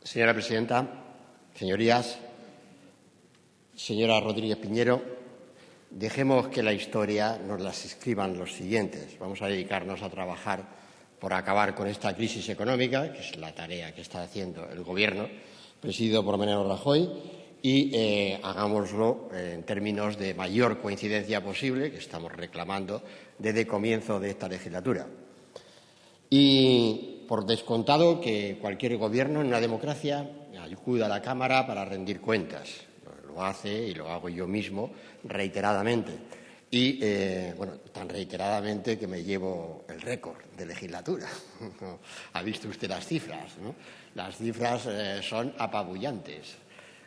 Señora presidenta, señorías, señora Rodríguez Piñero, dejemos que la historia nos las escriban los siguientes. Vamos a dedicarnos a trabajar por acabar con esta crisis económica, que es la tarea que está haciendo el Gobierno, presidido por Mariano Rajoy, y hagámoslo en términos de mayor coincidencia posible, que estamos reclamando desde el comienzo de esta legislatura. Y por descontado que cualquier gobierno en una democracia acuda a la Cámara para rendir cuentas. Lo hace y lo hago yo mismo reiteradamente. Y, tan reiteradamente que me llevo el récord de legislatura. Ha visto usted las cifras, ¿no? Las cifras son apabullantes.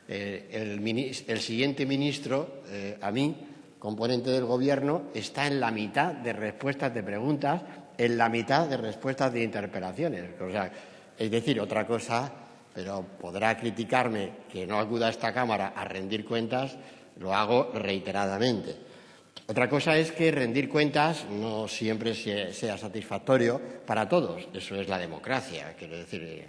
El siguiente ministro, a mí, componente del Gobierno, está en la mitad de respuestas de preguntas, en la mitad de respuestas de interpelaciones. O sea, es decir, otra cosa, pero podrá criticarme que no acuda a esta Cámara a rendir cuentas, lo hago reiteradamente. Otra cosa es que rendir cuentas no siempre sea satisfactorio para todos. Eso es la democracia. Quiero decir,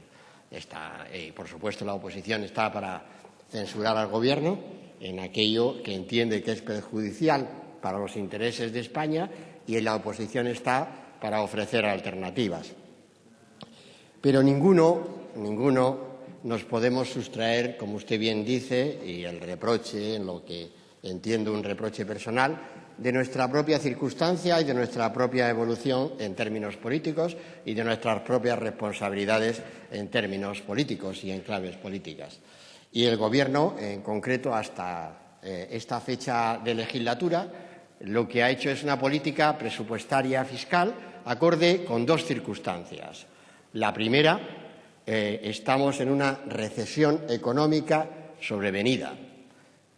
por supuesto, la oposición está para censurar al Gobierno en aquello que entiende que es perjudicial para los intereses de España, y la oposición está para ofrecer alternativas. Pero ninguno nos podemos sustraer, como usted bien dice, y el reproche, en lo que entiendo un reproche personal, de nuestra propia circunstancia y de nuestra propia evolución en términos políticos y de nuestras propias responsabilidades en términos políticos y en claves políticas. Y el Gobierno, en concreto, hasta esta fecha de legislatura, lo que ha hecho es una política presupuestaria fiscal acorde con dos circunstancias. La primera, estamos en una recesión económica sobrevenida.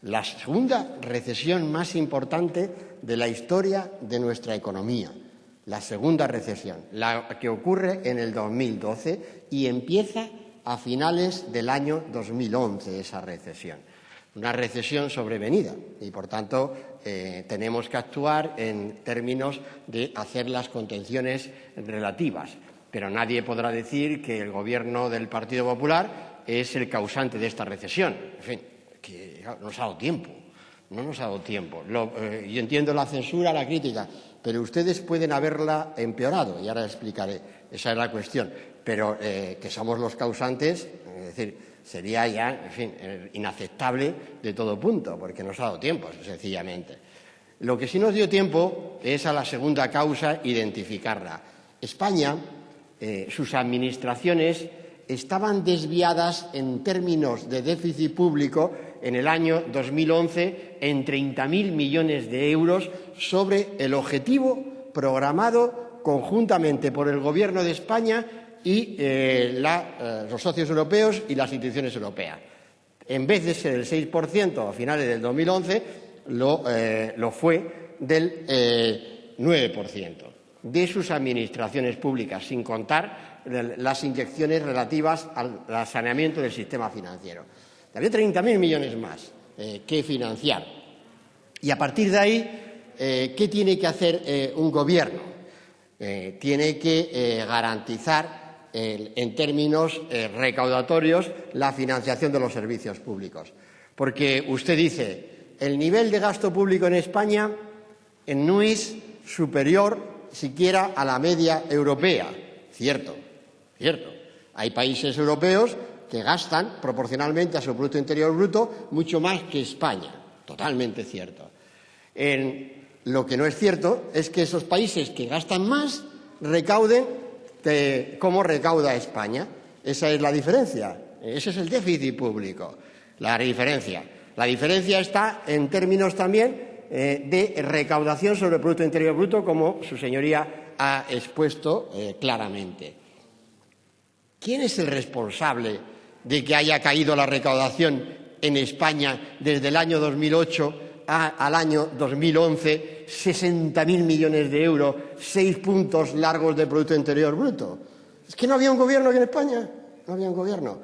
La segunda recesión más importante de la historia de nuestra economía. La segunda recesión, la que ocurre en el 2012 y empieza a finales del año 2011, esa recesión. Una recesión sobrevenida y, por tanto, tenemos que actuar en términos de hacer las contenciones relativas. Pero nadie podrá decir que el Gobierno del Partido Popular es el causante de esta recesión. En fin, que no nos ha dado tiempo. No nos ha dado tiempo. Yo entiendo la censura, la crítica, pero ustedes pueden haberla empeorado, y ahora explicaré. Esa es la cuestión. Pero que somos los causantes, es decir, sería ya, en fin, inaceptable de todo punto, porque nos ha dado tiempo, sencillamente. Lo que sí nos dio tiempo es a la segunda causa identificarla. España, sus administraciones estaban desviadas en términos de déficit público en el año 2011 en 30.000 millones de euros sobre el objetivo programado conjuntamente por el Gobierno de España y los socios europeos y las instituciones europeas. En vez de ser el 6% a finales del 2011, lo fue del 9% de sus administraciones públicas, sin contar las inyecciones relativas al saneamiento del sistema financiero. Había 30.000 millones más que financiar. Y a partir de ahí, ¿qué tiene que hacer un Gobierno? Tiene que garantizar en términos recaudatorios la financiación de los servicios públicos. Porque usted dice, el nivel de gasto público en España no es superior siquiera a la media europea. Cierto. Hay países europeos que gastan proporcionalmente a su Producto Interior Bruto mucho más que España. Totalmente cierto. Lo que no es cierto es que esos países que gastan más recauden cómo recauda España. Esa es la diferencia. Ese es el déficit público. La diferencia. La diferencia está en términos también de recaudación sobre el Producto Interior Bruto, como su señoría ha expuesto claramente. ¿Quién es el responsable de que haya caído la recaudación en España desde el año 2008 al año 2011, 60.000 millones de euros, 6 puntos largos del Producto Interior Bruto? Es que no había un gobierno aquí en España, no había un gobierno.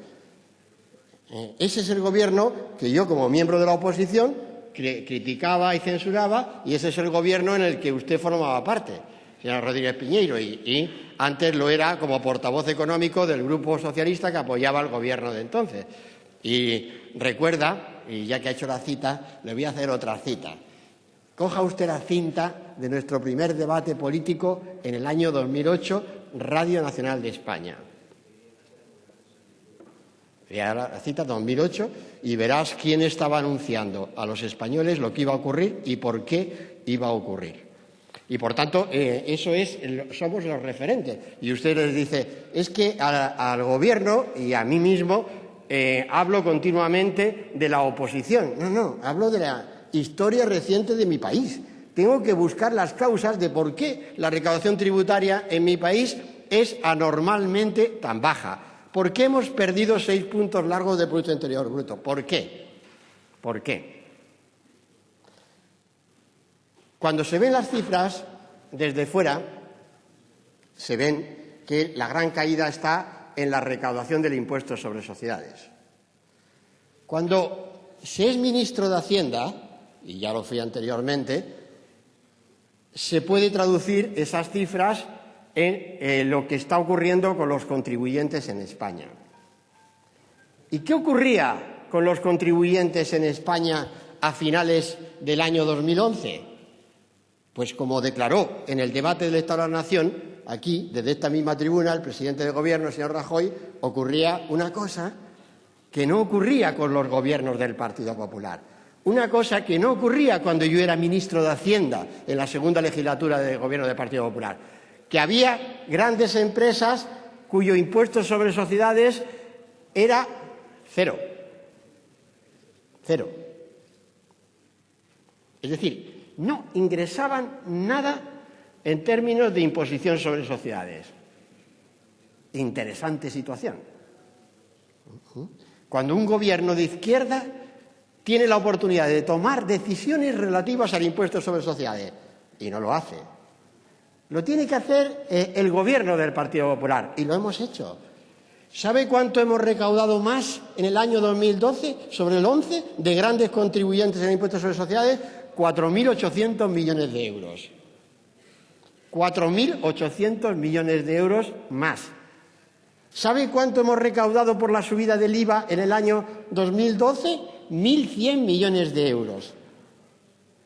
Ese es el gobierno que yo, como miembro de la oposición, criticaba y censuraba, y ese es el gobierno en el que usted formaba parte, señora Rodríguez Piñero, y Antes lo era como portavoz económico del Grupo Socialista que apoyaba al Gobierno de entonces. Y recuerda, y ya que ha hecho la cita, le voy a hacer otra cita. Coja usted la cinta de nuestro primer debate político en el año 2008, Radio Nacional de España. Vea la cita 2008 y verás quién estaba anunciando a los españoles lo que iba a ocurrir y por qué iba a ocurrir. Y, por tanto, somos los referentes. Y usted les dice, es que al Gobierno y a mí mismo hablo continuamente de la oposición. No, hablo de la historia reciente de mi país. Tengo que buscar las causas de por qué la recaudación tributaria en mi país es anormalmente tan baja. ¿Por qué hemos perdido 6 puntos largos de Producto Interior Bruto? ¿Por qué? ¿Por qué? Cuando se ven las cifras desde fuera, se ven que la gran caída está en la recaudación del impuesto sobre sociedades. Cuando se es ministro de Hacienda, y ya lo fui anteriormente, se puede traducir esas cifras en lo que está ocurriendo con los contribuyentes en España. ¿Y qué ocurría con los contribuyentes en España a finales del año 2011? Pues como declaró en el debate del Estado de la Nación, aquí, desde esta misma tribuna, el presidente del Gobierno, el señor Rajoy, ocurría una cosa que no ocurría con los gobiernos del Partido Popular. Una cosa que no ocurría cuando yo era ministro de Hacienda en la segunda legislatura del Gobierno del Partido Popular. Que había grandes empresas cuyo impuesto sobre sociedades era cero. Cero. Es decir, no ingresaban nada en términos de imposición sobre sociedades. Interesante situación. Cuando un gobierno de izquierda tiene la oportunidad de tomar decisiones relativas al impuesto sobre sociedades y no lo hace. Lo tiene que hacer el Gobierno del Partido Popular y lo hemos hecho. ¿Sabe cuánto hemos recaudado más en el año 2012 sobre el 11 de grandes contribuyentes en el impuesto sobre sociedades? 4.800 millones de euros. 4.800 millones de euros más. ¿Sabe cuánto hemos recaudado por la subida del IVA en el año 2012? 1.100 millones de euros.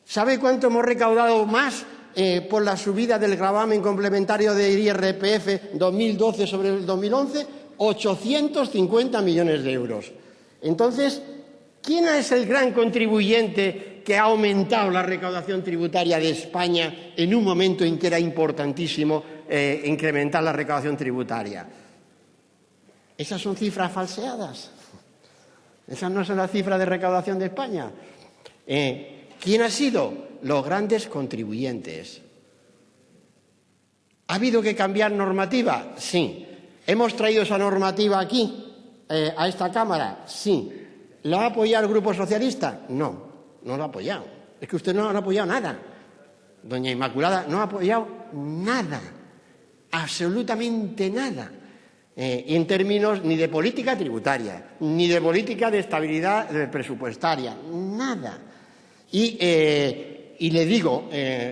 ¿Sabe cuánto hemos recaudado más por la subida del gravamen complementario de IRPF 2012 sobre el 2011? 850 millones de euros. Entonces, ¿quién es el gran contribuyente que ha aumentado la recaudación tributaria de España en un momento en que era importantísimo incrementar la recaudación tributaria? Esas son cifras falseadas. Esas no son las cifras de recaudación de España. ¿Quién ha sido? Los grandes contribuyentes. ¿Ha habido que cambiar normativa? Sí. ¿Hemos traído esa normativa aquí, a esta Cámara? Sí. ¿Lo ha apoyado el Grupo Socialista? No, no lo ha apoyado. Es que usted no ha apoyado nada. Doña Inmaculada no ha apoyado nada. Absolutamente nada. En términos ni de política tributaria, ni de política de estabilidad presupuestaria, nada. Y le digo,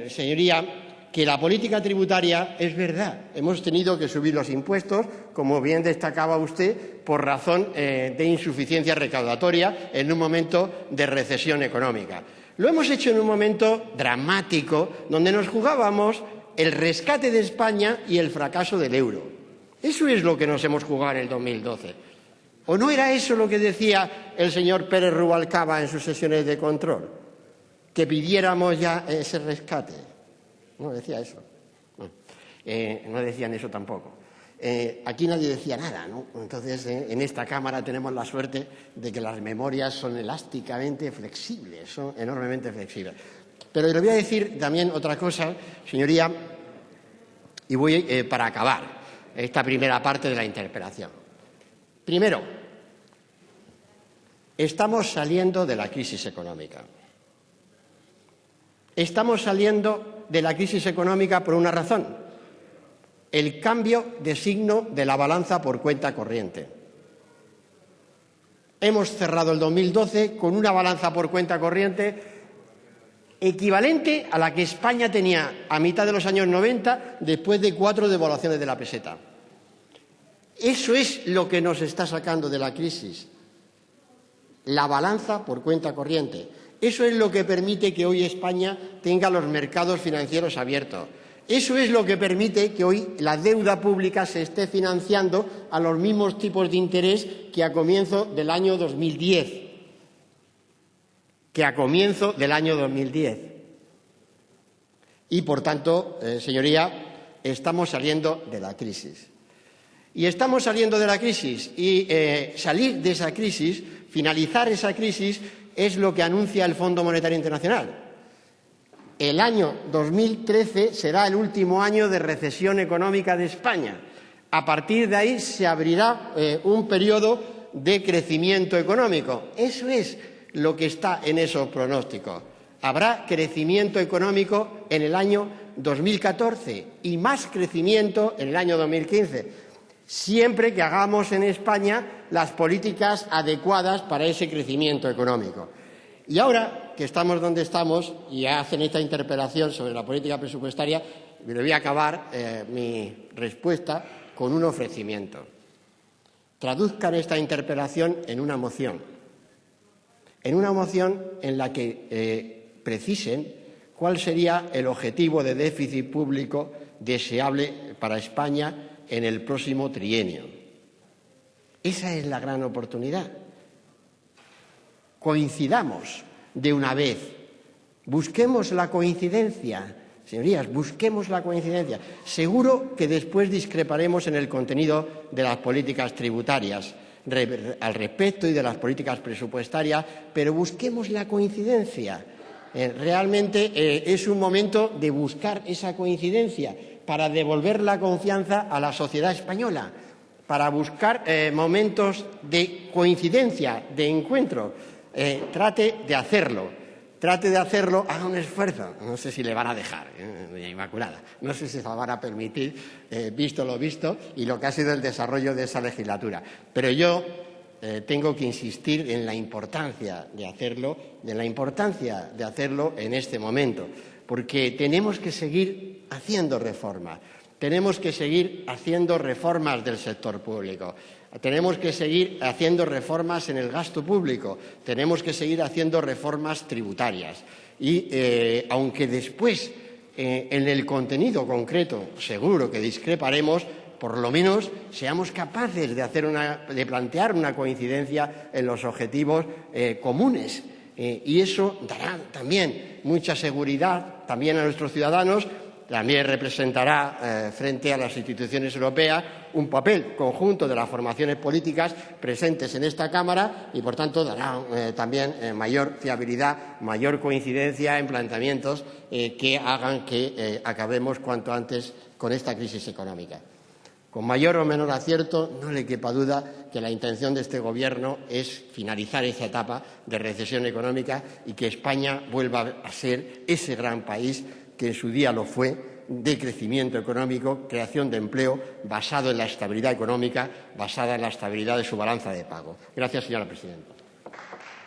señoría, que la política tributaria es verdad. Hemos tenido que subir los impuestos, como bien destacaba usted, por razón de insuficiencia recaudatoria en un momento de recesión económica. Lo hemos hecho en un momento dramático, donde nos jugábamos el rescate de España y el fracaso del euro. Eso es lo que nos hemos jugado en el 2012. ¿O no era eso lo que decía el señor Pérez Rubalcaba en sus sesiones de control? Que pidiéramos ya ese rescate. No decía eso. No decían eso tampoco. Aquí nadie decía nada, ¿no? Entonces, en esta Cámara tenemos la suerte de que las memorias son elásticamente flexibles, son enormemente flexibles. Pero le voy a decir también otra cosa, señoría, y voy para acabar esta primera parte de la interpelación. Primero, estamos saliendo de la crisis económica. Estamos saliendo de la crisis económica por una razón: el cambio de signo de la balanza por cuenta corriente. Hemos cerrado el 2012 con una balanza por cuenta corriente equivalente a la que España tenía a mitad de los años 90 después de 4 devaluaciones de la peseta. Eso es lo que nos está sacando de la crisis, la balanza por cuenta corriente. Eso es lo que permite que hoy España tenga los mercados financieros abiertos. Eso es lo que permite que hoy la deuda pública se esté financiando a los mismos tipos de interés que a comienzo del año 2010. Y, por tanto, señoría, estamos saliendo de la crisis. Y estamos saliendo de la crisis y salir de esa crisis, finalizar esa crisis, es lo que anuncia el Fondo Monetario Internacional. El año 2013 será el último año de recesión económica de España. A partir de ahí se abrirá un periodo de crecimiento económico. Eso es lo que está en esos pronósticos. Habrá crecimiento económico en el año 2014 y más crecimiento en el año 2015. Siempre que hagamos en España las políticas adecuadas para ese crecimiento económico. Y ahora que estamos donde estamos y hacen esta interpelación sobre la política presupuestaria, me voy a acabar mi respuesta con un ofrecimiento. Traduzcan esta interpelación en una moción en la que precisen cuál sería el objetivo de déficit público deseable para España en el próximo trienio. Esa es la gran oportunidad. Coincidamos de una vez. Busquemos la coincidencia. Señorías, busquemos la coincidencia. Seguro que después discreparemos en el contenido de las políticas tributarias al respecto y de las políticas presupuestarias, pero busquemos la coincidencia. Realmente es un momento de buscar esa coincidencia para devolver la confianza a la sociedad española, para buscar momentos de coincidencia, de encuentro. Trate de hacerlo, haga un esfuerzo. No sé si le van a dejar, Inmaculada, no sé si se van a permitir, visto lo visto y lo que ha sido el desarrollo de esa legislatura. Pero yo tengo que insistir en la importancia de hacerlo, en este momento, porque tenemos que seguir haciendo reformas, tenemos que seguir haciendo reformas del sector público. Tenemos que seguir haciendo reformas en el gasto público, tenemos que seguir haciendo reformas tributarias. Y aunque después, en el contenido concreto, seguro que discreparemos, por lo menos seamos capaces de plantear una coincidencia en los objetivos comunes. Y eso dará también mucha seguridad también a nuestros ciudadanos. También representará frente a las instituciones europeas un papel conjunto de las formaciones políticas presentes en esta Cámara y, por tanto, dará también mayor fiabilidad, mayor coincidencia en planteamientos que hagan que acabemos cuanto antes con esta crisis económica. Con mayor o menor acierto, no le quepa duda que la intención de este Gobierno es finalizar esa etapa de recesión económica y que España vuelva a ser ese gran país que en su día lo fue, de crecimiento económico, creación de empleo, basado en la estabilidad económica, basada en la estabilidad de su balanza de pago. Gracias, señora presidenta.